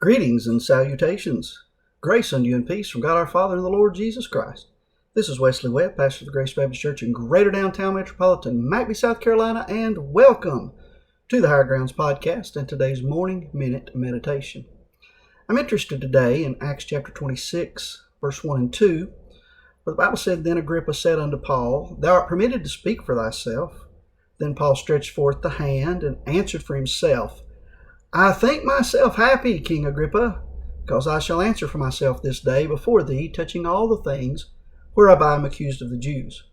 Greetings and salutations. Grace unto you and peace from God our Father and the Lord Jesus Christ. This is Wesley Webb, pastor of the Grace Baptist Church in Greater Downtown Metropolitan McBee, South Carolina, and welcome to the Higher Grounds Podcast and today's Morning Minute Meditation. I'm interested today in Acts chapter 26, verse 1 and 2, where the Bible said, Then Agrippa said unto Paul, Thou art permitted to speak for thyself. Then Paul stretched forth the hand and answered for himself, I think myself happy, King Agrippa, because I shall answer for myself this day before thee, touching all the things whereof I am accused of the Jews.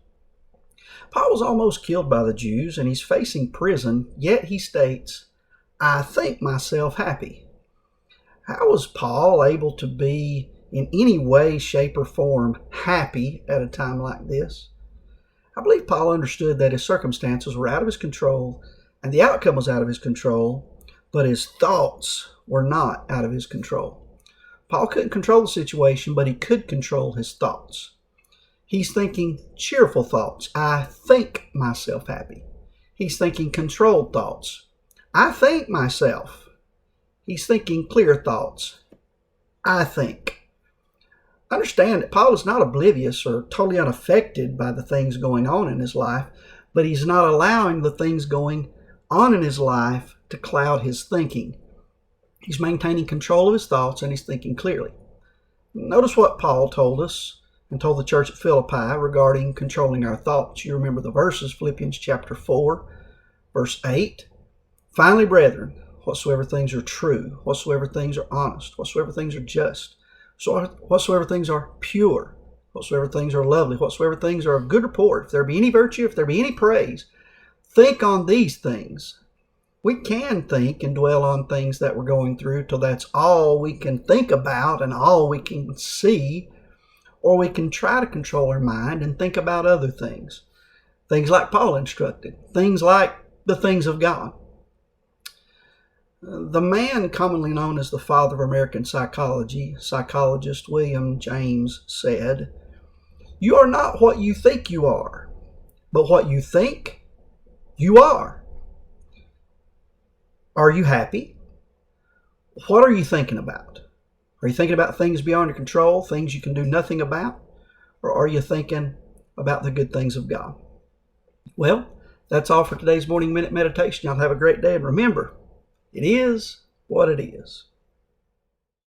Paul was almost killed by the Jews, and he's facing prison, yet he states, I think myself happy. How was Paul able to be in any way, shape, or form happy at a time like this? I believe Paul understood that his circumstances were out of his control, and the outcome was out of his control, but his thoughts were not out of his control. Paul couldn't control the situation, but he could control his thoughts. He's thinking cheerful thoughts. I think myself happy. He's thinking controlled thoughts. I think myself. He's thinking clear thoughts. I think. Understand that Paul is not oblivious or totally unaffected by the things going on in his life, but he's not allowing the things going on in his life to cloud his thinking. He's maintaining control of his thoughts and he's thinking clearly. Notice what Paul told us and told the church at Philippi regarding controlling our thoughts. You remember the verses, Philippians chapter 4, verse 8. Finally, brethren, whatsoever things are true, whatsoever things are honest, whatsoever things are just, whatsoever things are pure, whatsoever things are lovely, whatsoever things are of good report, if there be any virtue, if there be any praise, think on these things. We can think and dwell on things that we're going through till that's all we can think about and all we can see, or we can try to control our mind and think about other things. Things like Paul instructed, things like the things of God. The man commonly known as the father of American psychology, psychologist William James, said, You are not what you think you are, but what you think you are. Are you happy? What are you thinking about? Are you thinking about things beyond your control, things you can do nothing about? Or are you thinking about the good things of God? Well, that's all for today's Morning Minute Meditation. Y'all have a great day. And remember, it is what it is.